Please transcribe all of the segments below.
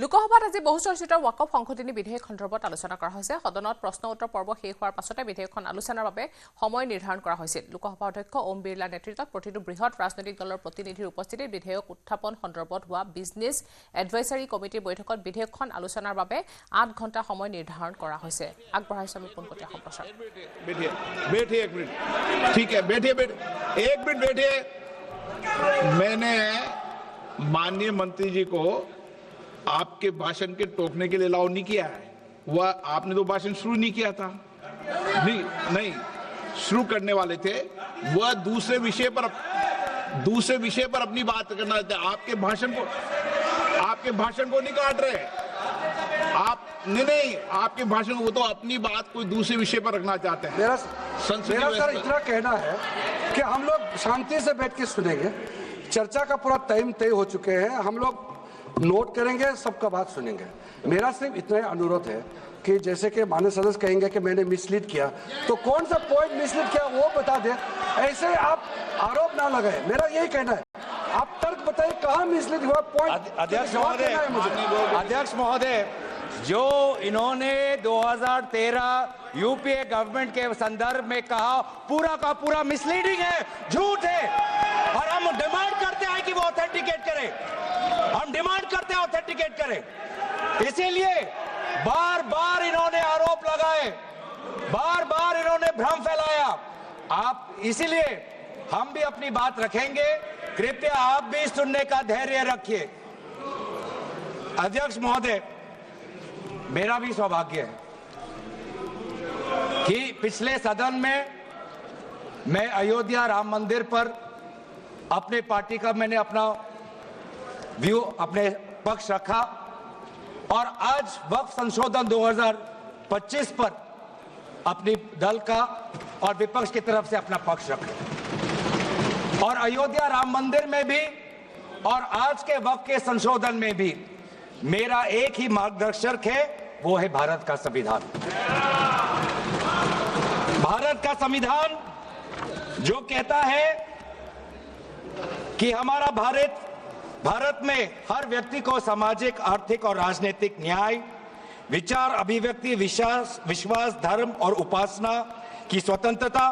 লোকসভাত আজি বহুচৰ্চিত ৱাকফ সংশোধনী বিধেয়ক সন্দৰ্ভত আলোচনা কৰা হৈছে। সদনত প্ৰশ্ন উত্তৰ পৰ্ব শেষ হোৱাৰ পাছতে বিধেয়কখন আলোচনাৰ বাবে সময় নিৰ্ধাৰণ কৰা হৈছিল। লোকসভা অধ্যক্ষ ওম বিৰলাৰ নেতৃত্বত প্ৰতিটো বৃহৎ ৰাজনৈতিক দলৰ প্ৰতিনিধিৰ উপস্থিতিত বিধেয়ক উত্থাপন সন্দৰ্ভত হোৱা বিজনেছ এডভাইজাৰী কমিটিৰ বৈঠকত বিধেয়কখন আলোচনাৰ বাবে 8 ঘণ্টা সময় নিৰ্ধাৰণ কৰা হৈছে। আগবঢ়াইছে আমি পোনপটীয়া সম্প্ৰচাৰ। मैंने माननीय मंत्री जी को आपके भाषण के टोकने के लिए अलाउ नहीं किया है। वह आपने तो भाषण शुरू नहीं किया था, नहीं शुरू करने वाले थे। वह दूसरे विषय पर अपनी बात करना चाहते। आपके भाषण को नहीं काट रहे आप, नहीं आपके भाषण को, वो तो अपनी बात कोई दूसरे विषय पर रखना चाहते हैं। मेरा सर इतना कहना है कि हम लोग शांति से बैठ के सुनेंगे। चर्चा का पूरा टाइम तय हो चुके हैं, हम लोग नोट करेंगे, सबका बात सुनेंगे। मेरा सिर्फ इतना अनुरोध है कि जैसे कि माननीय सदस्य कहेंगे कि मैंने मिसलीड किया, तो कौन सा पॉइंट मिसलीड किया वो बता दे। ऐसे आप आरोप ना लगाए, मेरा यही कहना है। आप तर्क बताइए कहाँ मिसलीड हुआ पॉइंट। अध्यक्ष महोदय, जो इन्होंने 2013 यूपीए गवर्नमेंट के संदर्भ में कहा पूरा का पूरा मिसलीडिंग है, झूठ है। और हम डिमांड करते हैं कि वो ऑथेंटिकेट करें, हम डिमांड करते हैं ऑथेंटिकेट करें। इसीलिए बार बार इन्होंने आरोप लगाए, बार बार इन्होंने भ्रम फैलाया। आप इसीलिए हम भी अपनी बात रखेंगे, कृपया आप भी सुनने का धैर्य रखिए। अध्यक्ष महोदय, मेरा भी सौभाग्य है कि पिछले सदन में मैं अयोध्या राम मंदिर पर अपने पार्टी का मैंने अपना व्यू, अपने पक्ष रखा और आज वक्फ संशोधन 2025 पर अपनी दल का और विपक्ष की तरफ से अपना पक्ष रखा। और अयोध्या राम मंदिर में भी और आज के वक्फ के संशोधन में भी मेरा एक ही मार्गदर्शक है, वो है भारत का संविधान। भारत का संविधान जो कहता है कि हमारा भारत में हर व्यक्ति को सामाजिक, आर्थिक और राजनीतिक न्याय, विचार, अभिव्यक्ति, विश्वास, धर्म और उपासना की स्वतंत्रता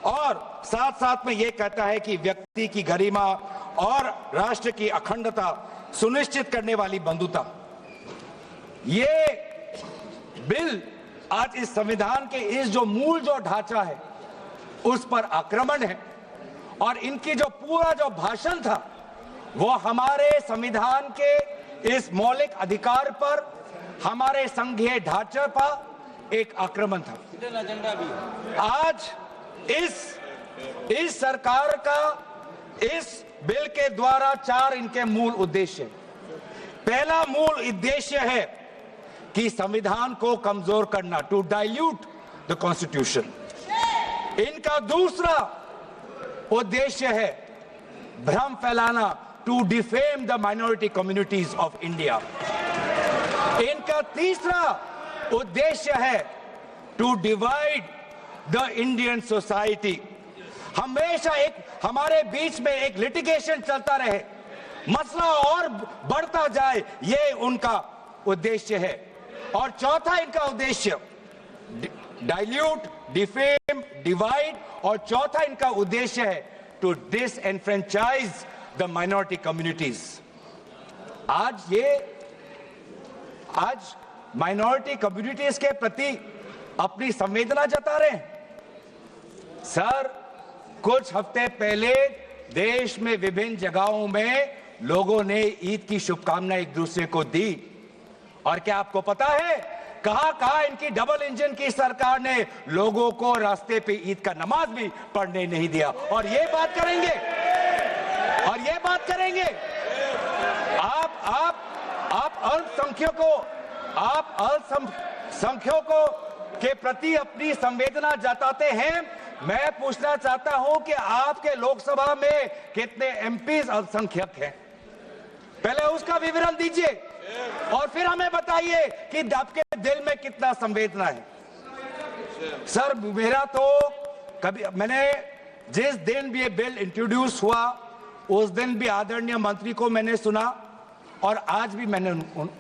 और साथ साथ में यह कहता है कि व्यक्ति की गरिमा और राष्ट्र की अखंडता सुनिश्चित करने वाली बंधुता। ये बिल आज इस संविधान के इस जो मूल जो ढांचा है उस पर आक्रमण है। और इनकी जो पूरा जो भाषण था वो हमारे संविधान के इस मौलिक अधिकार पर, हमारे संघीय ढांचे पर एक आक्रमण था। आज इस सरकार का इस बिल के द्वारा 4 इनके मूल उद्देश्य। पहला मूल उद्देश्य है कि संविधान को कमजोर करना, टू डाइल्यूट द कॉन्स्टिट्यूशन। इनका दूसरा उद्देश्य है भ्रम फैलाना, to defame the minority communities of India. इनका तीसरा उद्देश्य है to divide the Indian society. हमेशा एक हमारे बीच में एक लिटिगेशन चलता रहे, मसला और बढ़ता जाए, ये उनका उद्देश्य है। और चौथा इनका उद्देश्य डाइल्यूट, डिफेम, डिवाइड, और चौथा इनका उद्देश्य है to disenfranchise the minority communities. आज माइनॉरिटी कम्युनिटीज के प्रति अपनी संवेदना जता रहे हैं। सर, कुछ हफ्ते पहले देश में विभिन्न जगहों में लोगों ने ईद की शुभकामनाएं एक दूसरे को दी। और क्या आपको पता है कहां इनकी डबल इंजन की सरकार ने लोगों को रास्ते पे ईद का नमाज भी पढ़ने नहीं दिया। और ये बात करेंगे आप अल्पसंख्यकों के प्रति अपनी संवेदना जताते हैं। मैं पूछना चाहता हूं कि आपके लोकसभा में कितने एमपीज अल्पसंख्यक हैं? पहले उसका विवरण दीजिए और फिर हमें बताइए कि आपके दिल में कितना संवेदना है। सर, मेरा तो मैंने जिस दिन भी ये बिल इंट्रोड्यूस हुआ उस दिन भी आदरणीय मंत्री को मैंने सुना और आज भी मैंने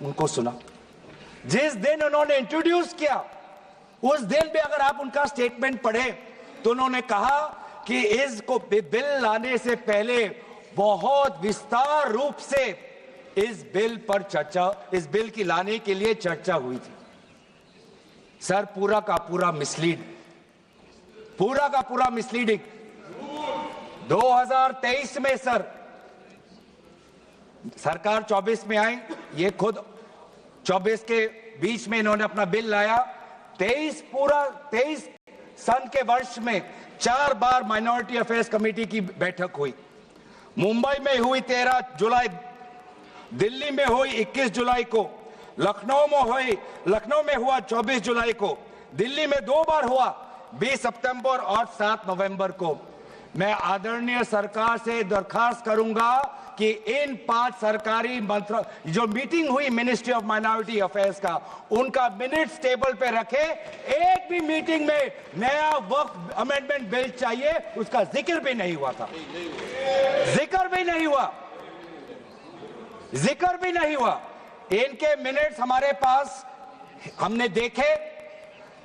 उनको सुना। जिस दिन उन्होंने इंट्रोड्यूस किया उस दिन भी अगर आप उनका स्टेटमेंट पढ़े तो उन्होंने कहा कि इसको बिल लाने से पहले बहुत विस्तार रूप से इस बिल पर चर्चा, इस बिल की लाने के लिए चर्चा हुई थी। सर पूरा का पूरा मिसलीड, पूरा का पूरा मिसलीडिंग। 2023 में सर सरकार 24 में आई, ये खुद 24 के बीच में इन्होंने अपना बिल लाया। 23 सन के वर्ष में 4 बार माइनॉरिटी अफेयर्स कमेटी की बैठक हुई। मुंबई में हुई 13 जुलाई, दिल्ली में हुई 21 जुलाई को, लखनऊ में हुआ 24 जुलाई को, दिल्ली में 2 बार हुआ 20 सितंबर और 7 नवंबर को। मैं आदरणीय सरकार से दरखास्त करूंगा कि इन 5 सरकारी मंत्रालय जो मीटिंग हुई मिनिस्ट्री ऑफ माइनॉरिटी अफेयर्स का, उनका मिनट्स टेबल पे रखे। एक भी मीटिंग में नया वक्फ अमेंडमेंट बिल चाहिए उसका जिक्र भी नहीं हुआ था, जिक्र भी नहीं हुआ। इनके मिनट्स हमारे पास, हमने देखे।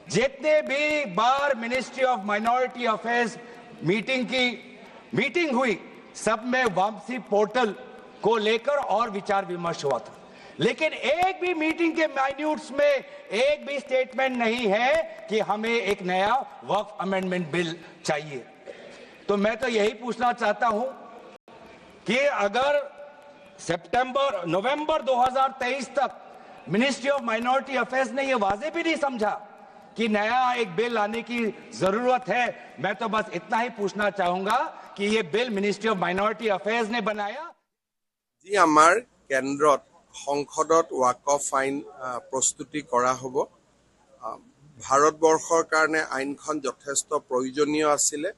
जितने भी बार ministry of minority affairs meeting हुई, सब में वापसी पोर्टल को लेकर और विचार विमर्श हुआ था, लेकिन एक भी मीटिंग के माइन्यूट्स में एक भी स्टेटमेंट नहीं है कि हमें एक नया वक्फ अमेंडमेंट बिल चाहिए। तो मैं तो यही पूछना चाहता हूं कि अगर नवंबर 2023 तक मिनिस्ट्री ऑफ माइनॉरिटी अफेयर्स ने यह वाजे भी नहीं समझा कि नया एक बिल लाने की जरूरत है, मैं तो बस इतना ही पूछना चाहूंगा कि ये bill ministry of minority affairs ने बनाया। जी आमार केंद्रत संसदत वाकफ आईन प्रस्तुति करा हब। भारतवर्षर कारणे आईनखन यथेष्ट प्रयोजनीय आसिले।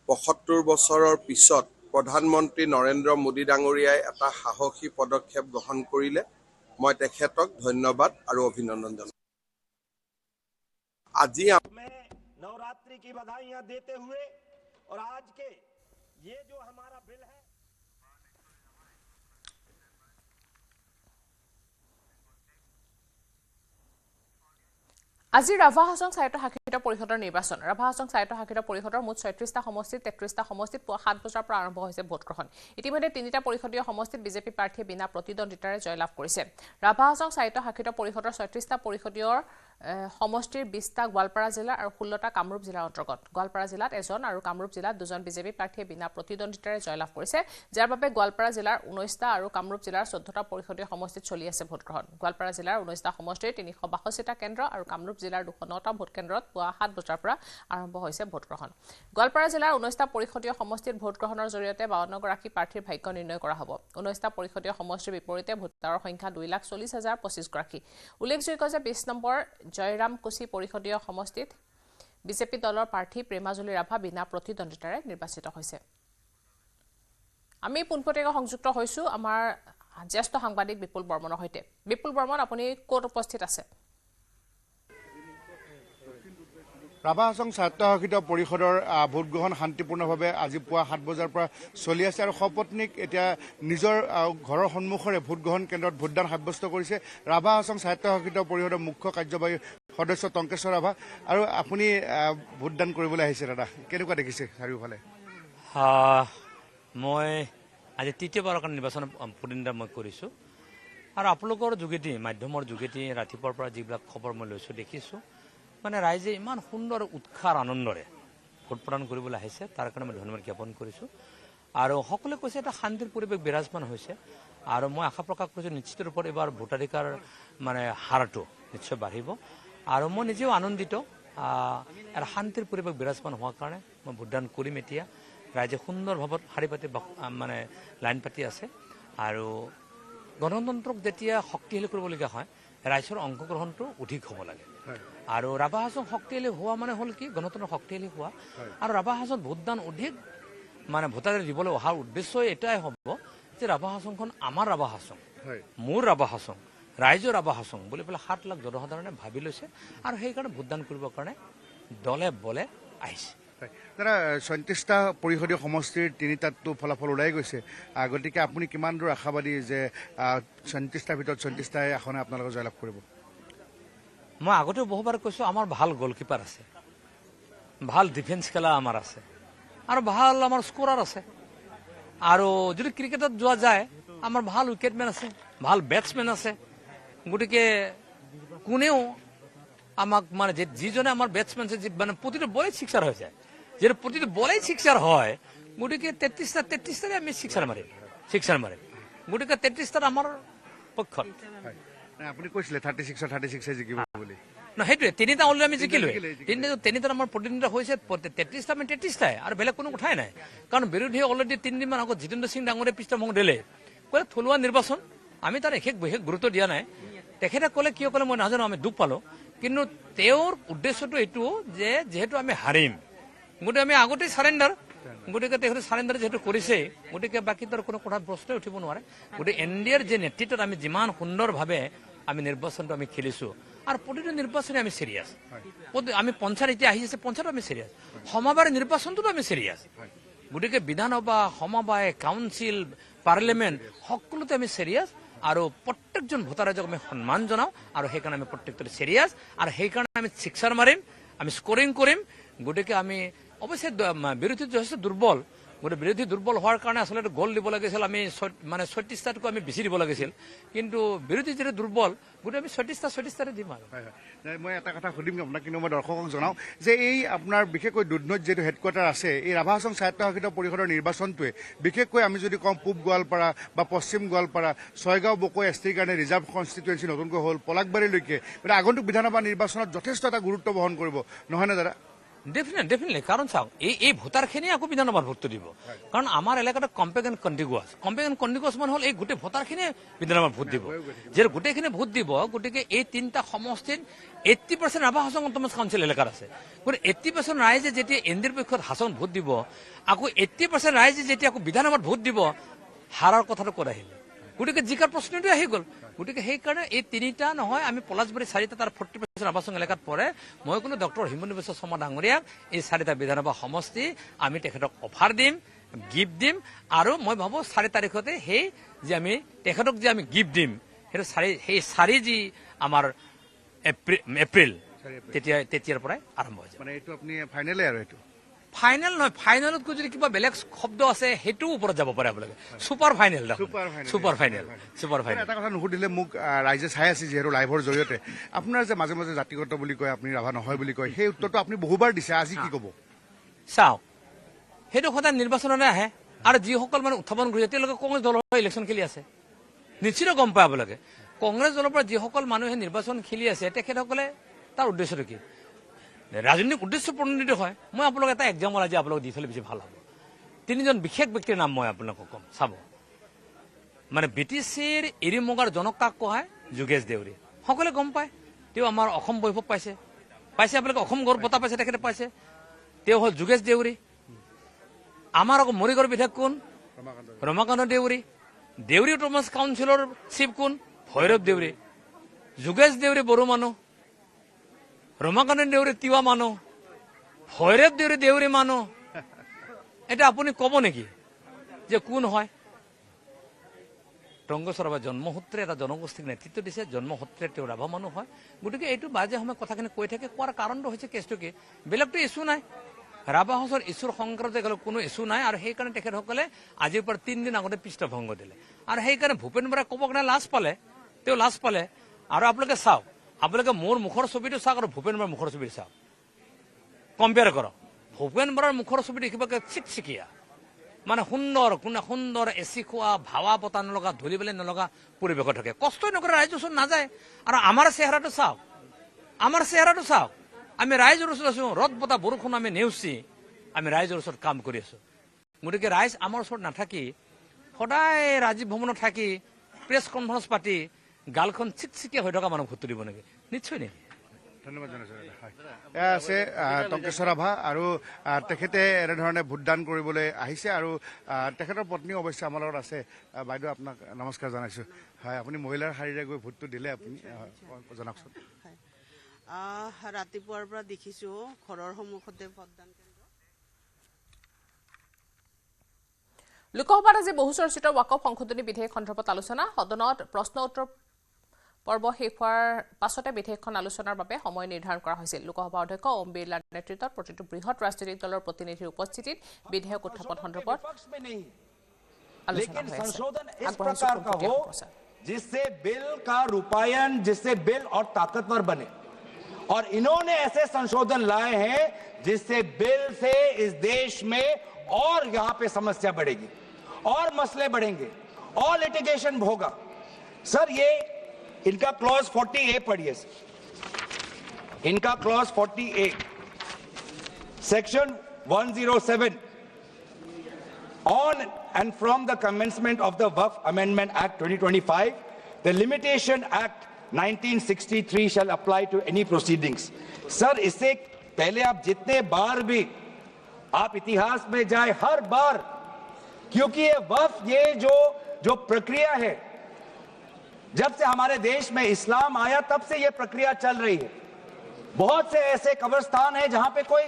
75 बछৰৰ पिছত प्रधानमंत्री नरेंद्र मोदी डांगरियाय एटा साहसी पदक्षेप ग्रहण करिले। मैं तेखेतक धन्यवाद और अभिनंदन जनाइছো। आज मैं नवरात्रि की बधाइयां देते हुए और आज के ये जो हमारा बिल है, আজি ৰাভা হাছং স্বায়ত্তশাসিত পৰিষদৰ নিৰ্বাচন। ৰাভা হাছং স্বায়ত্তশাসিত পৰিষদৰ মুঠ ৩৬টা সমষ্টিত ৩৩টা সমষ্টিত পুৱা ৭ বজাৰ পৰা আৰম্ভ হৈছে ভোটগ্ৰহণ। ইতিমধ্যে ৩টা পৰিষদীয় সমষ্টিত বিজেপি প্ৰাৰ্থীয়ে বিনা প্ৰতিদ্বন্দ্বিতাৰে জয়লাভ কৰিছে। ৰাভা হাছং স্বায়ত্তশাসিত পৰিষদৰ ৩৬টা পৰিষদীয় সমষ্টিৰ 20টা গোৱালপাৰা জিলা আৰু 16টা কামৰূপ জিলাৰ অন্তৰ্গত। গোৱালপাৰা জিলাত 1জন আৰু কামৰূপ জিলাত 2জন বিজেপি প্ৰাৰ্থীয়ে বিনা প্ৰতিদ্বন্দ্বিতাৰে জয়লাভ কৰিছে, যাৰ বাবে গোৱালপাৰা জিলাৰ 19টা আৰু কামৰূপ জিলাৰ 14টা পৰিষদীয় সমষ্টিত চলি আছে ভোটগ্ৰহণ। গোৱালপাৰা জিলাৰ 19টা সমষ্টিৰ 382টা কেন্দ্ৰ আৰু কামৰূপ জিলাৰ 209টা ভোট কেন্দ্ৰত পুৱা 7 বজাৰ পৰা আৰম্ভ হৈছে ভোটগ্ৰহণ। গোৱালপাৰা জিলাৰ 19টা পৰিষদীয় সমষ্টিত ভোটগ্ৰহণৰ জৰিয়তে 52গৰাকী প্ৰাৰ্থীৰ ভাগ্য নিৰ্ণয় কৰা হ'ব। 19টা পৰিষদীয় সমষ্টিৰ বিপৰীতে ভোটাৰৰ সংখ্যা 2,40,025 গৰাকী। উল্লেখযোগ্য যে 20 নম্বৰ জয়ৰামকুছি পৰিষদীয় সমষ্টিত বিজেপি দলৰ প্ৰাৰ্থী প্ৰেমাজুলি ৰাভা বিনা প্ৰতিদ্বন্দ্বিতাৰে নিৰ্বাচিত হৈছে। আমি পোনপটীয়াকৈ সংযুক্ত হৈছো আমাৰ জ্যেষ্ঠ সাংবাদিক বিপুল বৰ্মনৰ সৈতে। বিপুল বৰ্মন, আপুনি ক'ত উপস্থিত আছে? ৰাভা হাছং স্বায়ত্তশাসিত পৰিষদৰ ভোটগ্ৰহণ শান্তিপূৰ্ণভাৱে আজি পুৱা 7 বজাৰ পৰা চলি আছে আৰু সপত্নীক এতিয়া নিজৰ ঘৰৰ সন্মুখৰে ভোটগ্ৰহণ কেন্দ্ৰত ভোটদান সাব্যস্ত কৰিছে ৰাভা হাছং স্বায়ত্তশাসিত পৰিষদৰ মুখ্য কাৰ্যবাহী সদস্য টংকেশ্বৰ ৰাভা। আৰু আপুনি ভোটদান কৰিবলৈ আহিছে দাদা, কেনেকুৱা দেখিছে চাৰিওফালে? মই আজি তৃতীয়বাৰৰ কাৰণে নিৰ্বাচন প্ৰতিদ্বন্দ্বিতা মই কৰিছোঁ আৰু আপোনালোকৰ যোগেদি মাধ্যমৰ যোগেদি ৰাতিপুৱাৰ পৰা যিবিলাক খবৰ মই লৈছোঁ দেখিছোঁ, মানে ৰাইজে ইমান সুন্দৰ উৎসাহ আনন্দৰে ভোট প্ৰদান কৰিবলৈ আহিছে, তাৰ কাৰণে মই ধন্যবাদ জ্ঞাপন কৰিছোঁ। আৰু সকলোৱে কৈছে এটা শান্তিৰ পৰিৱেশ বিৰাজমান হৈছে আৰু মই আশা প্ৰকাশ কৰিছোঁ নিশ্চিত ৰূপত এইবাৰ ভোটাধিকাৰ মানে হাৰটো নিশ্চয় বাঢ়িব আৰু মই নিজেও আনন্দিত এটা শান্তিৰ পৰিৱেশ বিৰাজমান হোৱাৰ কাৰণে মই ভোটদান কৰিম। এতিয়া ৰাইজে সুন্দৰভাৱে শাৰী পাতি মানে লাইন পাতি আছে আৰু গণতন্ত্ৰক যেতিয়া শক্তিশালী কৰিবলগীয়া হয় ৰাইজৰ অংশগ্ৰহণটো অধিক হ'ব লাগে। আৰু ৰাভা হাছং শক্তিশালী হোৱা মানে হ'ল কি গণতন্ত্ৰ শক্তিশালী হোৱা আৰু ৰাভা হাছং ভোটদান অধিক মানে ভোটাৰে দিবলৈ অহাৰ উদ্দেশ্য এটাই হ'ব যে ৰাভা হাছংখন আমাৰ ৰাভা হাছং, মোৰ ৰাভা হাছং, ৰাইজৰ ৰাভা হাছং বুলি পেলাই 7 লাখ জনসাধাৰণে ভাবি লৈছে আৰু সেইকাৰণে ভোটদান কৰিবৰ কাৰণে দলে বলে আহিছে। দাদা ৩৬টা পৰিষদীয় সমষ্টিৰ ৩টাতো ফলাফল ওলাই গৈছে গতিকে আপুনি কিমান দূৰ আশাবাদী যে ৩৬টাৰ ভিতৰত ৩৬টাই আসনে আপোনালোকক জয়লাভ কৰিব মই আগতেও বহুবাৰ কৈছোঁ আমাৰ ভাল গলকিপাৰ আছে ভাল ডিফেন্স খেলা আমাৰ আছে আৰু ভাল আমাৰ স্কোৰাৰ আছে আৰু যদি ক্ৰিকেটত যোৱা যায় আমাৰ ভাল উইকেটমেন আছে ভাল বেটছমেন আছে গতিকে কোনেও আমাক মানে যিজনে আমাৰ বেটছমেন আছে মানে প্ৰতিটো বলেই ছিক্সাৰ হৈ যায় যেটা প্রতিটি বলেই সিক্সার হয় গতিকে ৩৩টাৰে আমি সিক্সাৰ মাৰিম গতিকে ৩৩টাত আমাৰ পক্ষত আপুনি কৈছিলে 36 জিকিব বুলি না সেইটোৱে তিনিটা অলৰেডি আমি জিকিলো তিনিটাত আমাৰ প্ৰতিনিধিত্ব হৈছে ৩৩টা আমি ৩৩টাই আৰু বেলেগ কোনো কথাই নাই কাৰণ বিৰোধী অলৰেডি ৩ দিনমান আগত জিতেন্দ্ৰ সিং ডাঙৰে পৃষ্ঠভংগ দিলে ক'লে থলুৱা নিৰ্বাচন আমি তাৰ বিশেষ গুৰুত্ব দিয়া নাই তেখেতে ক'লে কিয় ক'লে মই নাজানো আমি দুখ পালো কিন্তু তেওঁৰ উদ্দেশ্যটো এইটো যে যিহেতু আমি হাৰিম গতিকে আমি আগতেই চাৰেণ্ডাৰ গতিকে তেখেতে চাৰেণ্ডাৰ যিহেতু কৰিছে গতিকে বাকী তাৰ কোনো কথা প্ৰশ্নই উঠিব নোৱাৰে গতিকে NDAৰ যে নেতৃত্বত আমি যিমান সুন্দৰভাৱে আমি নিৰ্বাচনটো আমি খেলিছো আৰু প্ৰতিটো নিৰ্বাচনে আমি চিৰিয়াছ আমি পঞ্চায়ত এতিয়া আহি আছে পঞ্চায়ত আমি চিৰিয়াছ সমাবাৰ নিৰ্বাচনটোতো আমি চিৰিয়াছ গতিকে বিধানসভা সমবায় কাউন্সিল পাৰ্লিয়ামেণ্ট সকলোতে আমি চিৰিয়াছ আৰু প্ৰত্যেকজন ভোটাৰক আমি সন্মান জনাওঁ আৰু সেইকাৰণে আমি প্ৰত্যেকটোতে চিৰিয়াছ আৰু সেইকাৰণে আমি ছিক্সাৰ মাৰিম আমি স্কোৰিং কৰিম গতিকে আমি অৱশ্যে বিৰোধী যথেষ্ট দুৰ্বল গতিকে বিৰোধী দুৰ্বল হোৱাৰ কাৰণে আচলতে গ'ল দিব লাগিছিল আমি মানে ৩৬টাতকৈ আমি বেছি দিব লাগিছিল কিন্তু বিৰোধী যিটো দুৰ্বল গতিকে আমি ৩৬টাৰে দিম আৰু মই এটা কথা সুধিম আপোনাক কিন্তু মই দৰ্শকক জনাওঁ যে এই আপোনাৰ বিশেষকৈ দুধনৈত যিহেতু হেডকোৱাৰ্টাৰ আছে এই ৰাভা হাছং স্বায়ত্তশাসিত পৰিষদৰ নিৰ্বাচনটোৱে বিশেষকৈ আমি যদি কওঁ পূব গোৱালপাৰা বা পশ্চিম গোৱালপাৰা ছয়গাঁও বকৈ এছটিৰ কাৰণে ৰিজাৰ্ভ কনষ্টিটুৱেঞ্চি নতুনকৈ হ'ল পলাকবাৰীলৈকে গতিকে আগন্তুক বিধানসভা নিৰ্বাচনত যথেষ্ট এটা গুৰুত্ব বহন কৰিব নহয়নে দাদা ডেফিনেটলি কাৰণ চাওক এই ভোটাৰখিনি আকৌ বিধানসভাত ভোটটো দিব কাৰণ আমাৰ এলেকাটো কম্পেক্ট কণ্টিগুৱাছ মানে হ'ল এই গোটেই ভোটাৰখিনিয়ে বিধানসভাত ভোট দিব যে গোটেইখিনি ভোট দিব গতিকে এই তিনিটা সমষ্টিত 80% ৰাভা হাছং অট'নমাছ কাউন্সিল এলেকাত আছে গতিকে 80% ৰাইজে যেতিয়া NDAৰ পক্ষত হাছং ভোট দিব আকৌ 80% ৰাইজে যেতিয়া আকৌ বিধানসভাত ভোট দিব হাৰাৰ কথাটো ক'ত আহিলে গতিকে জিকাৰ প্ৰশ্নটো আহি গ'ল গতিকে সেইকাৰণে এই তিনিটা নহয় আমি পলাশবাৰী 4টা তাৰ 40% ৰাভা হাছং এলেকাত পৰে মই কোনো ডক্টৰ হিমন্ত বিশ্ব শৰ্মা ডাঙৰীয়াক এই 4টা বিধানসভা সমষ্টি আমি তেখেতক অফাৰ দিম গিফ্ট দিম আৰু মই ভাবোঁ 4 তাৰিখতে সেই যে আমি তেখেতক যে আমি গিফ্ট দিম সেইটো সেই 4 যি আমাৰ এপ্ৰিল তেতিয়াৰ পৰাই আৰম্ভ হৈ যায় মানে এইটো আপুনি ফাইনেলে আৰু এইটো ফাইনেল নহয় ফাইনেলতকৈ যদি কিবা বেলেগ শব্দ আছে সেইটোও ওপৰত যাব পাৰে আপোনালোকে ছুপাৰ ফাইনেল এটা কথা নুসুধিলে মোক ৰাইজে চাই আছে যিহেতু লাইভৰ জৰিয়তে আপোনাৰ যে মাজে মাজে জাতিগত বুলি কয় আপুনি ৰাভা নহয় বুলি কয় সেই উত্তৰটো আপুনি বহুবাৰ দিছে আজি কি ক'ব চাওক সেইটো সদায় নিৰ্বাচনলৈ আহে আৰু যিসকল মানে উত্থাপন কৰিছে তেওঁলোকে কংগ্ৰেছ দলৰ পৰা ইলেকশ্যন খেলি আছে নিশ্চিত গম পায় আপোনালোকে কংগ্ৰেছ দলৰ পৰা যিসকল মানুহে নিৰ্বাচন খেলি আছে তেখেতসকলে তাৰ উদ্দেশ্যটো কি ৰাজনৈতিক উদ্দেশ্য প্ৰণোদিত হয় মই আপোনালোক এটা এক্সাম্পল আজি আপোনালোক দি থলে বেছি ভাল হ'ব 3জন বিশেষ ব্যক্তিৰ নাম মই আপোনালোকক ক'ম চাব মানে BTCৰ এৰিমগাৰ জনক কাক কোৱা যোগেশ দেউৰী সকলোৱে গম পায় তেওঁ আমাৰ অসম বৈভৱ পাইছে আপোনালোকে অসম গৌৰৱ বঁটা পাইছে তেখেতে পাইছে তেওঁ হ'ল যোগেশ দেউৰী আমাৰ আকৌ মৰিগাঁৱৰ বিধায়ক কোন ৰমাকান্ত দেউৰী অট'নমাছ কাউন্সিলৰ চিফ কোন ভৈৰৱ দেউৰী যোগেশ দেউৰী বড়ো মানুহ ৰমাকান্ত দেউৰী তিৱা মানুহ ভৈৰৱ দেউৰী মানুহ এটা আপুনি ক'ব নেকি যে কোন হয় টংগেশ্বৰ জন্মসূত্ৰে এটা জনগোষ্ঠীক নেতৃত্ব দিছে জন্মসূত্ৰে তেওঁ ৰাভা মানুহ হয় গতিকে এইটো বাজে সময় কথাখিনি কৈ থাকে কোৱাৰ কাৰণটো হৈছে কেছটো কি বেলেগটো ইছ্যু নাই ৰাভা হাছৰ ইছ্যুৰ সংক্ৰান্তে কোনো ইছ্যু নাই আৰু সেইকাৰণে তেখেতসকলে আজিৰ পৰা 3 দিন আগতে পৃষ্ঠভংগ দিলে আৰু সেইকাৰণে ভূপেন বৰাই ক'ব কাৰণে লাজ পালে আৰু আপোনালোকে চাওক আপোনালোকে মোৰ মুখৰ ছবিটো চাওক আৰু ভূপেন বৰাৰ মুখৰ ছবিটো চাওক কম্পেয়াৰ কৰক ভূপেন বৰাৰ মুখৰ ছবি দেখিবকে চিকচিকীয়া মানে সুন্দৰ এচি খোৱা ভাৱা বতা নলগা ধূলিবলৈ নলগা পৰিৱেশত থাকে কষ্টই নকৰে ৰাইজৰ ওচৰত নাযায় আৰু আমাৰ চেহেৰাটো চাওক আমি ৰাইজৰ ওচৰত আছো ৰদ বতা বৰষুণ আমি নেওচি আমি ৰাইজৰ ওচৰত কাম কৰি আছো গতিকে ৰাইজ আমাৰ ওচৰত নাথাকি সদায় ৰাজীৱ ভৱনত থাকি প্ৰেছ কনফাৰেন্স পাতি গালখন চিকচিকীয়া হৈ থকা মানুহ ভোটটো দিব নেকি নিশ্চয় নেকি ধন্যবাদ জনাইছোঁ এয়া আছে টংকেশ্বৰ ৰাভা আৰু তেখেতে এনেধৰণে ভোটদান কৰিবলৈ আহিছে আৰু তেখেতৰ পত্নী অৱশ্যে আমাৰ লগত আছে বাইদেউ আপোনাক নমস্কাৰ জনাইছোঁ হয় আপুনি মহিলাৰ শাৰীৰে গৈ ভোটটো দিলে আপুনি জনাওকচোন ৰাতিপুৱাৰ পৰা দেখিছোঁ ঘৰৰ সন্মুখতে ভোটদান কেন্দ্ৰ লোকসভাত আজি বহুচৰ্চিত ৱাকফ সংশোধনী বিধেয়ক সন্দৰ্ভত আলোচনা সদনত প্ৰশ্ন উত্তৰ পৰ্ব শেষ হোৱাৰ পাছতে বিধেয়কখন আলোচনাৰ বাবে সময় নিৰ্ধাৰণ কৰা হৈছিল লোকসভা অধ্যক্ষ ওম বিৰলাৰ নেতৃত্বত প্ৰতিটো বৃহৎ ৰাজনৈতিক দলৰ প্ৰতিনিধিৰ উপস্থিতিত বিধেয়ক উত্থাপন সন্দৰ্ভত लेकिन संशोधन इस प्रकार का हो जिससे बिल का रूपायन, जिससे बिल और ताकतवर बने। और इन्होंने ऐसे संशोधन लाए हैं जिससे बिल से इस देश में और यहां पे समस्या बढ़ेगी और मसले बढ़ेंगे और लिटिगेशन होगा। सर ये इनका क्लॉज 40A पढ़िए। इनका clause 40A section 107 on and from the commencement of the Waqf Amendment Act 2025, the Limitation Act 1963 shall apply to any proceedings. Sir, इससे पहले आप जितने बार भी आप इतिहास में जाए, हर बार, क्योंकि ये वक्फ, ये जो प्रक्रिया है, जब से हमारे देश में इस्लाम आया तब से ये प्रक्रिया चल रही है। बहुत से ऐसे कब्रिस्तान हैं जहां पे कोई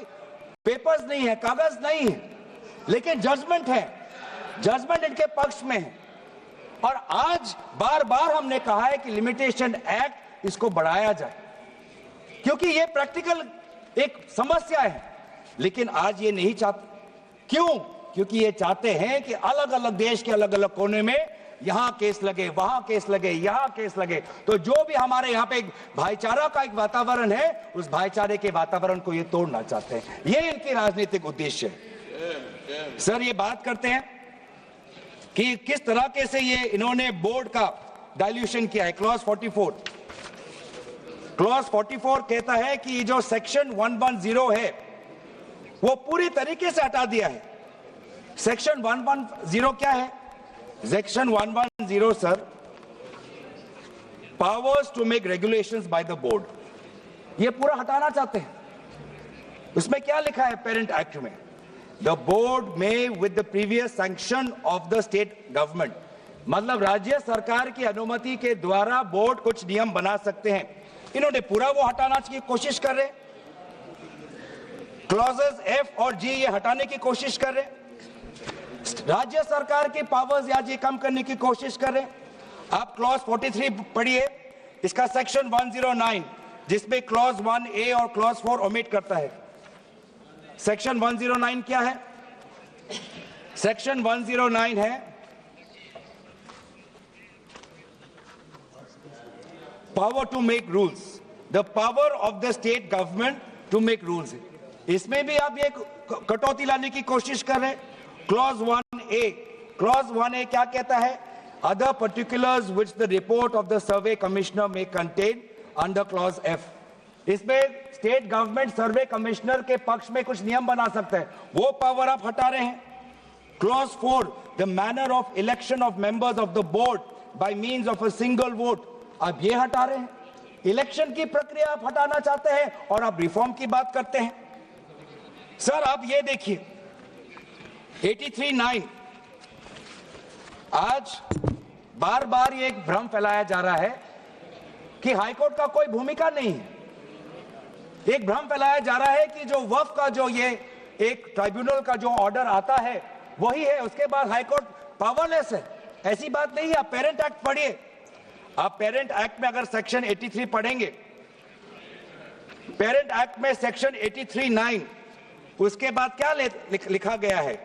पेपर्स नहीं है, कागज नहीं है, लेकिन जजमेंट है, जजमेंट इनके पक्ष में है। और आज बार बार हमने कहा है कि लिमिटेशन एक्ट इसको बढ़ाया जाए, क्योंकि ये प्रैक्टिकल एक समस्या है। लेकिन आज ये नहीं चाहते। क्यों? क्योंकि ये चाहते हैं कि अलग अलग देश के अलग अलग कोने में यहां केस लगे, वहां केस लगे, यहां केस लगे। तो जो भी हमारे यहां पे एक भाईचारा का एक वातावरण है, उस भाईचारे के वातावरण को ये तोड़ना चाहते हैं। ये इनकी राजनीतिक उद्देश्य है। सर ये बात करते हैं कि किस तरह से ये इन्होंने बोर्ड का डाइल्यूशन किया है। क्लॉज 44 कहता है कि जो सेक्शन 110 है वो पूरी तरीके से हटा दिया है। सेक्शन 110 क्या है? Section 110 sir, powers to make regulations by the board, ये पूरा हटाना चाहते हैं। उसमें क्या लिखा है पेरेंट एक्ट में? The board may, with the previous sanction of the state government, मतलब राज्य सरकार की अनुमति के द्वारा बोर्ड कुछ नियम बना सकते हैं। इन्होंने पूरा वो हटाना की कोशिश कर रहे। क्लॉजेस F और G ये हटाने की कोशिश कर रहे। राज्य सरकार की पावर्स या जी कम करने की कोशिश कर रहे। आप क्लॉज 43 पढ़िए, इसका सेक्शन 109 जिसमें क्लॉज 1A और क्लॉज 4 ओमिट करता है। सेक्शन 109 क्या है? सेक्शन 109 है power to make rules, the power of the state government to make rules. इसमें भी आप ये कटौती लाने की कोशिश कर रहे हैं। क्लॉज 1A क्या कहता है? Other particulars which the report of the survey commissioner में कंटेन अंडर क्लॉज F। इसमें स्टेट गवर्नमेंट सर्वे कमिश्नर के पक्ष में कुछ नियम बना सकता है, वो पावर आप हटा रहे हैं। Clause 4 the manner of election of members of the board by means of a single vote, आप ये हटा रहे हैं। इलेक्शन की प्रक्रिया आप हटाना चाहते हैं और आप रिफॉर्म की बात करते हैं। सर आप ये देखिए 83(9), आज बार बार ये एक भ्रम फैलाया जा रहा है कि हाईकोर्ट का कोई भूमिका नहीं है। एक भ्रम फैलाया जा रहा है कि जो वक्फ का जो ये एक ट्राइब्यूनल का जो ऑर्डर आता है वही है, उसके बाद हाईकोर्ट पावरलेस है। ऐसी बात नहीं है। आप पेरेंट एक्ट पढ़िए। आप पेरेंट एक्ट में अगर सेक्शन 83 पढ़ेंगे, पेरेंट एक्ट में सेक्शन 83(9) उसके बाद क्या लिखा गया है?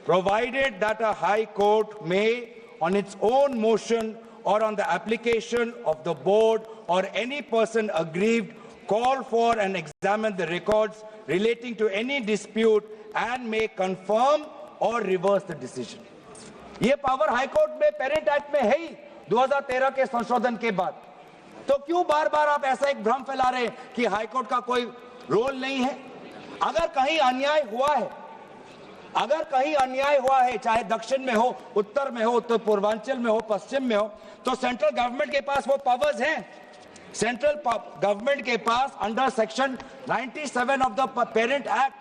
provided that a high court may on its own motion or on the application of the board or any person aggrieved call for and examine the records relating to any dispute and may confirm or reverse the decision। ये power high court में parent act में है ही 2013 के संशोधन के बाद। तो क्यों बार बार आप ऐसा एक भ्रम फैला रहे हैं कि हाई कोर्ट का कोई रोल नहीं है? अगर कहीं अन्याय हुआ है, चाहे दक्षिण में हो, उत्तर में हो, उत्तर पूर्वांचल में हो, पश्चिम में हो, तो सेंट्रल गवर्नमेंट के पास वो पावर्स हैं। सेंट्रल गवर्नमेंट के पास under section 97 of the parent act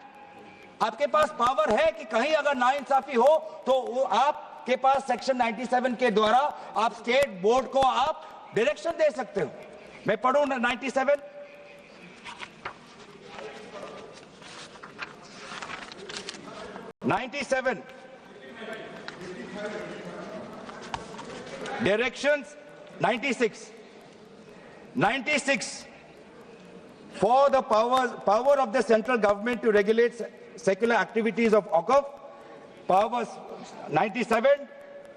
आपके पास पावर है कि कहीं अगर नाइंसाफी हो तो वो आपके पास सेक्शन 97 के द्वारा आप स्टेट बोर्ड को आप डायरेक्शन दे सकते हो। मैं पढ़ूं 97। Directions 96 for the power of the central government to regulate secular activities of Waqf. Powers 97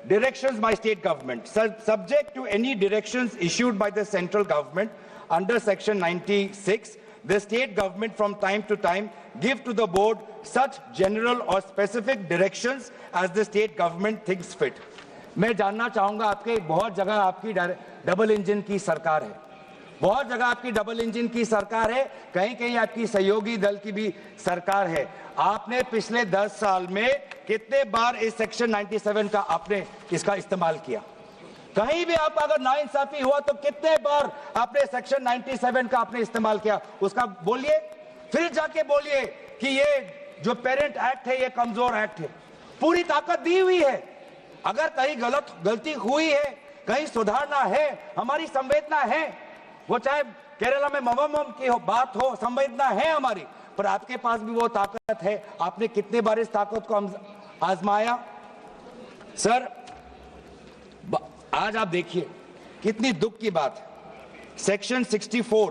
directions by state government subject to any directions issued by the central government under section 96. The state government from time to time give to the board such general or specific directions as the state government thinks fit. मैं जानना चाहूंगा, आपके बहुत जगह आपकी double engine की सरकार है, बहुत जगह आपकी डबल इंजन की सरकार है, कहीं कहीं आपकी सहयोगी दल की भी सरकार है। आपने पिछले 10 साल में कितने बार इस सेक्शन 97 का आपने इसका इस्तेमाल किया? कहीं भी आप अगर नाइंसाफी हुआ तो कितने बार आपने सेक्शन 97 का आपने इस्तेमाल किया? उसका बोलिए, फिर जाके बोलिए कि ये जो पेरेंट एक्ट है ये कमजोर एक्ट है। पूरी ताकत दी हुई है, अगर कहीं गलती हुई है, कहीं सुधारना है, हमारी संवेदना है, वो चाहे केरला में मवम की बात हो, संवेदना है हमारी, पर आपके पास भी वो ताकत है। आपने कितने बार इस ताकत को आजमाया? सर आज आप देखिए कितनी दुख की बात है। सेक्शन 64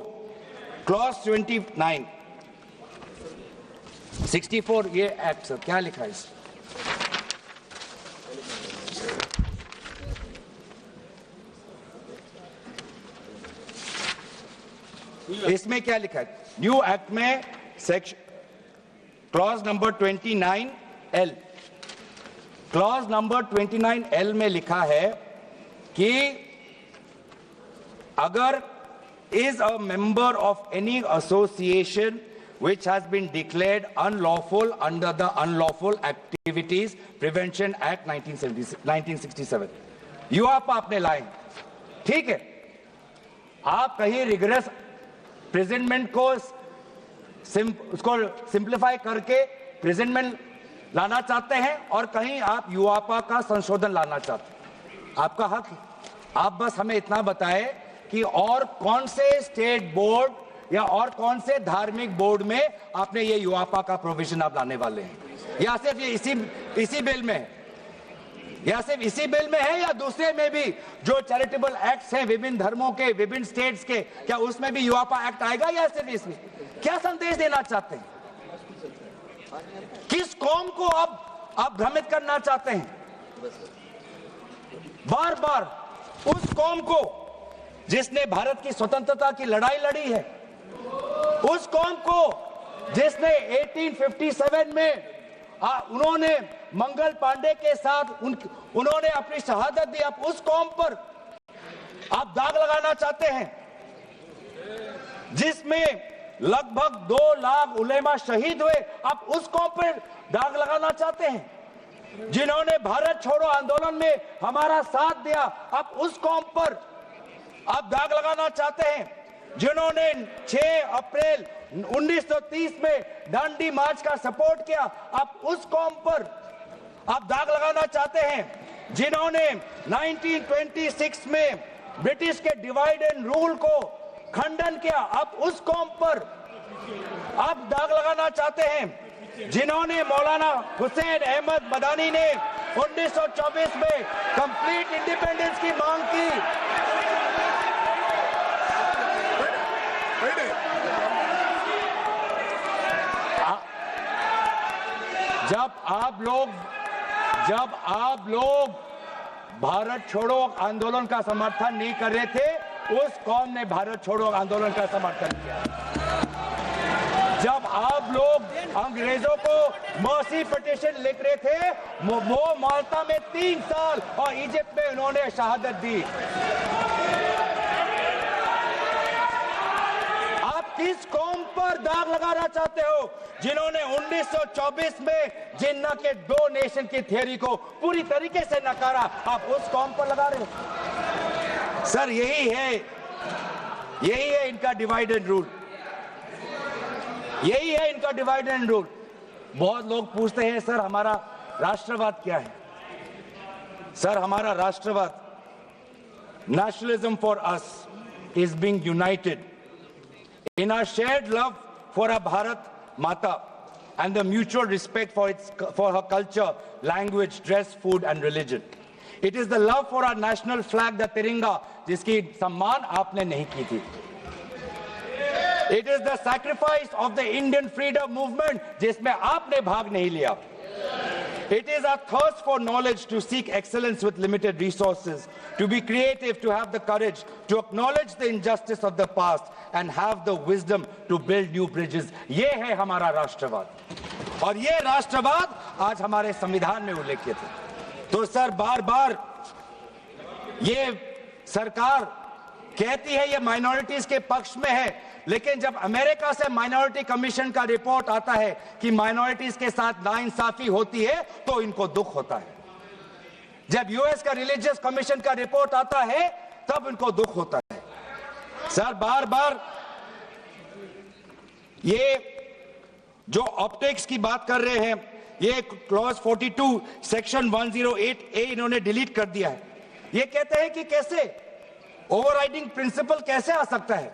क्लॉज 29 64 ये एक्ट सर क्या लिखा है इसमें क्या लिखा है? न्यू एक्ट में section clause number 29L, clause number 29L में लिखा है कि अगर is a member of any association which has been declared unlawful under the Unlawful Activities Prevention Act 1967, UAPA आपने लाए, ठीक है, आप कहीं रिग्रेस प्रेजेंटमेंट को उसको सिंप्लीफाई करके प्रेजेंटमेंट लाना चाहते हैं और कहीं आप यूआपा का संशोधन लाना चाहते हैं, आपका हक है। आप बस हमें इतना बताएं कि और कौन से स्टेट बोर्ड या और कौन से धार्मिक बोर्ड में आपने ये यूआपा का प्रोविजन आप लाने वाले हैं, या सिर्फ ये इसी बिल में है, या सिर्फ इसी बिल में है, या दूसरे में भी जो चैरिटेबल एक्ट्स हैं विभिन्न धर्मों के, विभिन्न स्टेट्स के, क्या उसमें भी यूआपा एक्ट आएगा या सिर्फ इसमें? क्या संदेश देना चाहते हैं? किस कौम को आप भ्रमित करना चाहते हैं? बार बार उस कौम को जिसने भारत की स्वतंत्रता की लड़ाई लड़ी है, उस कौम को जिसने 1857 में उन्होंने मंगल पांडे के साथ उन्होंने अपनी शहादत दी, आप उस कौम पर आप दाग लगाना चाहते हैं जिसमें लगभग 2 लाख उलेमा शहीद हुए, आप उस कौम पर दाग लगाना चाहते हैं जिन्होंने भारत छोड़ो आंदोलन में हमारा साथ दिया, आप उस कौम पर आप दाग लगाना चाहते हैं जिन्होंने 6 अप्रैल 1930 में दांडी मार्च का सपोर्ट किया, आप उस कौम पर आप दाग लगाना चाहते हैं जिन्होंने 1926 में ब्रिटिश के डिवाइड एंड रूल को खंडन किया, आप उस कौम पर आप दाग लगाना चाहते हैं जिन्होंने मौलाना हुसैन अहमद मदानी ने 1924 में कंप्लीट इंडिपेंडेंस की मांग की। जब आप लोग भारत छोड़ो आंदोलन का समर्थन नहीं कर रहे थे, उस कौम ने भारत छोड़ो आंदोलन का समर्थन किया। जब आप लोग अंग्रेजों को मर्सी पिटीशन लिख रहे थे, वो माल्टा में 3 साल और इजिप्ट में उन्होंने शहादत दी। किस कौम पर दाग लगाना चाहते हो जिन्होंने 1924 में जिन्ना के 2 नेशन की थियरी को पूरी तरीके से नकारा, आप उस कौम पर लगा रहे हो? सर यही है इनका डिवाइड एंड रूल, यही है इनका डिवाइड एंड रूल। बहुत लोग पूछते हैं सर हमारा राष्ट्रवाद क्या है? सर हमारा राष्ट्रवाद, nationalism for us is being United in our shared love for our Bharat Mata, and the mutual respect for her culture, language, dress, food and religion. It is the love for our national flag, the Tiringa, जिसकी सम्मान आपने नहीं की थी. It is the sacrifice of the Indian freedom movement, जिसमें आपने भाग नहीं लिया. It is our thirst for knowledge, to seek excellence with limited resources, to be creative, to have the courage, to acknowledge the injustice of the past and have the wisdom to build new bridges. ये है हमारा राष्ट्रवाद, और ये राष्ट्रवाद आज हमारे संविधान में उल्लेखित है. तो सर, बार बार ये सरकार कहती है ये माइनॉरिटीज के पक्ष में है, लेकिन जब अमेरिका से माइनॉरिटी कमीशन का रिपोर्ट आता है कि माइनॉरिटीज के साथ नाइंसाफी होती है, तो इनको दुख होता है. जब यूएस का रिलीजियस कमीशन का रिपोर्ट आता है, तब इनको दुख होता है. सर, बार बार ये जो ऑप्टिक्स की बात कर रहे हैं, ये क्लॉज 42 सेक्शन 108A इन्होंने डिलीट कर दिया है. ये कहते हैं कि कैसे ओवरराइडिंग प्रिंसिपल कैसे आ सकता है.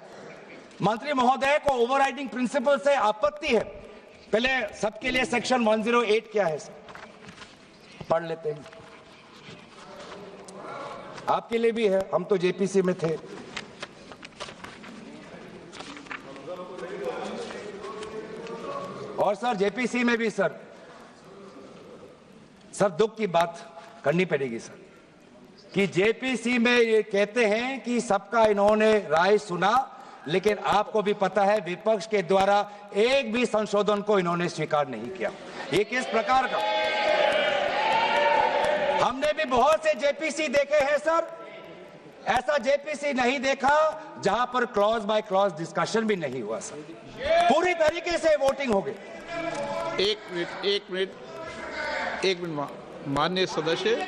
मंत्री महोदय को ओवरराइडिंग प्रिंसिपल से आपत्ति है. पहले सबके लिए सेक्शन 108 क्या है सर, पढ़ लेते हैं. आपके लिए भी है, हम तो जेपीसी में थे. और सर, जेपीसी में भी सर दुख की बात करनी पड़ेगी सर, कि जेपीसी में ये कहते हैं कि सबका इन्होंने राय सुना, लेकिन आपको भी पता है विपक्ष के द्वारा एक भी संशोधन को इन्होंने स्वीकार नहीं किया. ये किस प्रकार का, हमने भी बहुत से जेपीसी देखे हैं सर, ऐसा जेपीसी नहीं देखा जहां पर क्लॉज बाय क्लॉज डिस्कशन भी नहीं हुआ सर. पूरी तरीके से वोटिंग हो गई. एक मिनट माननीय सदस्य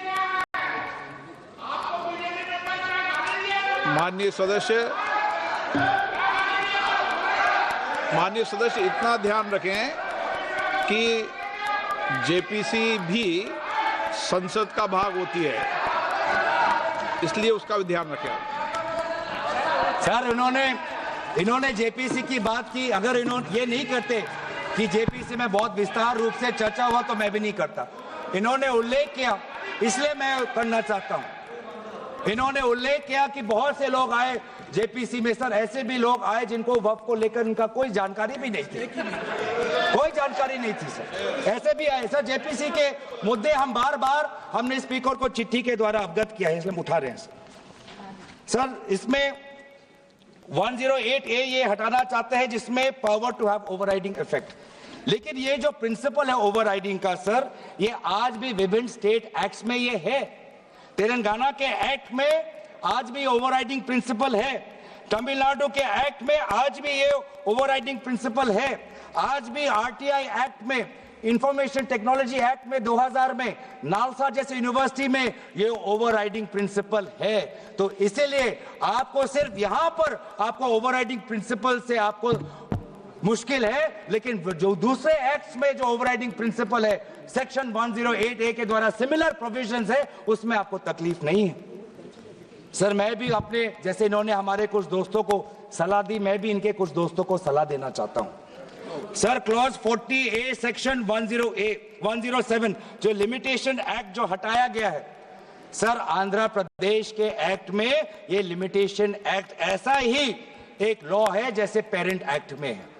इतना ध्यान रखें कि जेपीसी भी संसद का भाग होती है, इसलिए उसका भी ध्यान रखें. सर, इन्होंने जेपीसी की बात की. अगर इन्होंने ये नहीं करते कि जेपीसी में बहुत विस्तार रूप से चर्चा हुआ, तो मैं भी नहीं करता. इन्होंने उल्लेख किया, इसलिए मैं करना चाहता हूं. इन्होंने उल्लेख किया कि बहुत से लोग आए जेपीसी में. सर, ऐसे भी लोग आए जिनको वक्फ को लेकर इनका कोई जानकारी भी नहीं थी, कोई जानकारी नहीं थी सर. ऐसे भी आए सर. जेपीसी के मुद्दे हम बार बार हमने स्पीकर को चिट्ठी के द्वारा अवगत किया है, इसलिए हम उठा रहे हैं सर. इसमें 108A ये हटाना चाहते हैं, जिसमें power to have overriding effect. लेकिन ये जो प्रिंसिपल है ओवरराइडिंग का सर, ये आज भी विभिन्न स्टेट एक्ट्स में ये है. तेलंगाना के एक्ट में आज भी ओवरराइडिंग प्रिंसिपल है. तमिलनाडु के एक्ट में आज भी ये ओवरराइडिंग प्रिंसिपल है. आज भी आरटीआई एक्ट में, इंफॉर्मेशन टेक्नोलॉजी एक्ट में 2000 में, नालसा जैसे यूनिवर्सिटी में ये ओवरराइडिंग प्रिंसिपल है. तो इसीलिए आपको सिर्फ यहां पर आपको ओवरराइडिंग प्रिंसिपल से आपको मुश्किल है, लेकिन जो दूसरे एक्ट्स में जो ओवरराइडिंग प्रिंसिपल है, सेक्शन 108A के द्वारा सिमिलर प्रोविजंस है, उसमें आपको तकलीफ नहीं है. सर, मैं भी अपने, जैसे इन्होंने हमारे कुछ दोस्तों को सलाह दी, मैं भी इनके कुछ दोस्तों को सलाह देना चाहता हूं. सर, क्लॉज 40A सेक्शन 107 जो लिमिटेशन एक्ट जो हटाया गया है सर, आंध्र प्रदेश के एक्ट में ये लिमिटेशन एक्ट ऐसा ही एक लॉ है जैसे पेरेंट एक्ट में है.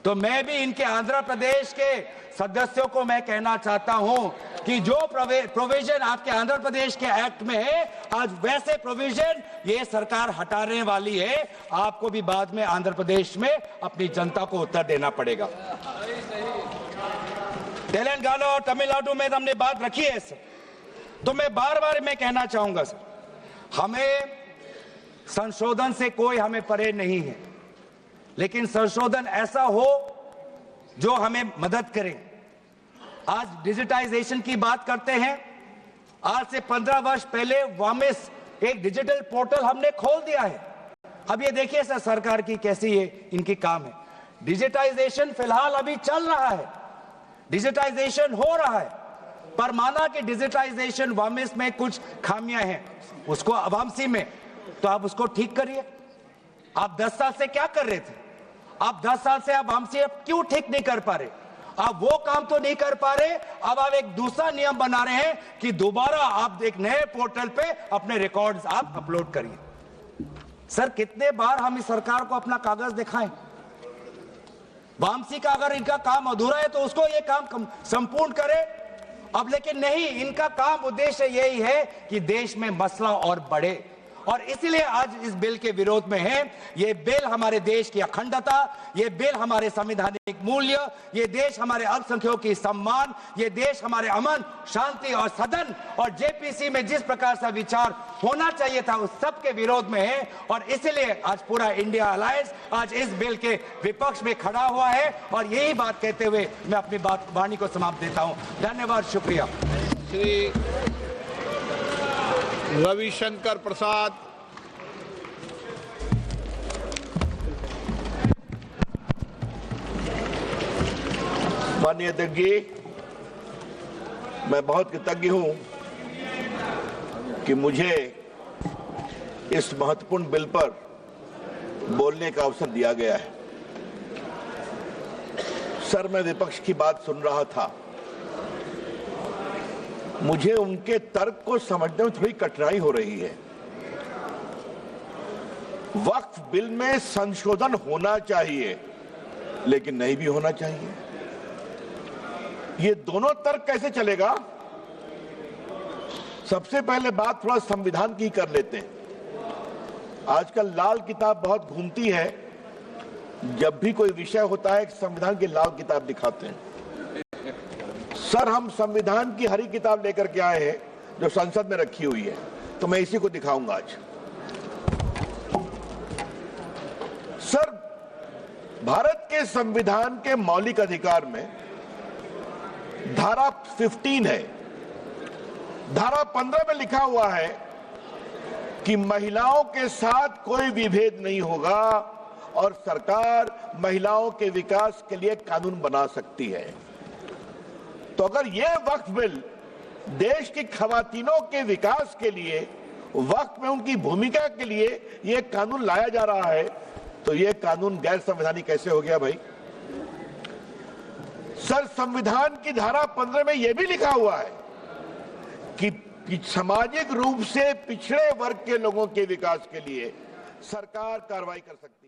तो मैं भी इनके आंध्र प्रदेश के सदस्यों को मैं कहना चाहता हूं कि जो प्रोविजन आपके आंध्र प्रदेश के एक्ट में है, आज वैसे प्रोविजन ये सरकार हटाने वाली है. आपको भी बाद में आंध्र प्रदेश में अपनी जनता को उत्तर देना पड़ेगा. तेलंगाना और तमिलनाडु में हमने बात रखी है सर. तो मैं बार बार मैं कहना चाहूंगा सर, हमें संशोधन से कोई हमें परे नहीं है, लेकिन संशोधन ऐसा हो जो हमें मदद करे. आज डिजिटाइजेशन की बात करते हैं. आज से 15 वर्ष पहले वामिस एक डिजिटल पोर्टल हमने खोल दिया है. अब ये देखिए सर, सरकार की कैसी ये इनकी काम है. डिजिटाइजेशन फिलहाल अभी चल रहा है, डिजिटाइजेशन हो रहा है, पर माना कि डिजिटाइजेशन वामिस में कुछ खामियां हैं, उसको वामसी में, तो आप उसको ठीक करिए. आप 10 साल से क्या कर रहे थे? आप 10 साल से आप हमसे क्यों ठीक नहीं कर पा रहे? आप वो काम तो नहीं कर पा रहे, अब आप एक दूसरा नियम बना रहे हैं कि दोबारा आप एक नए पोर्टल पे अपने रिकॉर्ड्स आप अपलोड करिए। सर कितने बार हम इस सरकार को अपना कागज दिखाएं? वामसी का अगर इनका काम अधूरा है तो उसको ये काम संपूर्ण करे। अब लेकिन नहीं, इनका काम उद्देश्य यही है कि देश में मसला और बढ़े, और इसलिए आज इस बिल के विरोध में है। ये बिल हमारे देश की अखंडता, ये बिल हमारे संवैधानिक मूल्य, ये देश हमारे अल्पसंख्यकों की सम्मान, ये देश हमारे अमन शांति और सदन और जेपीसी में जिस प्रकार से विचार होना चाहिए था उस सब के विरोध में है। और इसलिए आज पूरा इंडिया अलायंस आज इस बिल के विपक्ष में खड़ा हुआ है। और यही बात कहते हुए मैं अपनी वाणी को समाप्त देता हूं। धन्यवाद, शुक्रिया। श्री रविशंकर प्रसाद। माननीय अध्यक्ष जी, मैं बहुत कृतज्ञ हूं कि मुझे इस महत्वपूर्ण बिल पर बोलने का अवसर दिया गया है। सर, मैं विपक्ष की बात सुन रहा था, मुझे उनके तर्क को समझने में थोड़ी कठिनाई हो रही है। वक्फ बिल में संशोधन होना चाहिए लेकिन नहीं भी होना चाहिए, ये दोनों तर्क कैसे चलेगा? सबसे पहले बात थोड़ा संविधान की कर लेते हैं। आजकल लाल किताब बहुत घूमती है, जब भी कोई विषय होता है संविधान की लाल किताब दिखाते हैं। सर, हम संविधान की हरी किताब लेकर के आए हैं जो संसद में रखी हुई है, तो मैं इसी को दिखाऊंगा आज। सर, भारत के संविधान के मौलिक अधिकार में धारा 15 है। धारा 15 में लिखा हुआ है कि महिलाओं के साथ कोई विभेद नहीं होगा और सरकार महिलाओं के विकास के लिए कानून बना सकती है। तो अगर यह वक्फ बिल देश की खवातीनों के विकास के लिए, वक्फ में उनकी भूमिका के लिए यह कानून लाया जा रहा है, तो यह कानून गैर संवैधानिक कैसे हो गया भाई? सर, संविधान की धारा 15 में यह भी लिखा हुआ है कि सामाजिक रूप से पिछड़े वर्ग के लोगों के विकास के लिए सरकार कार्रवाई कर सकती है।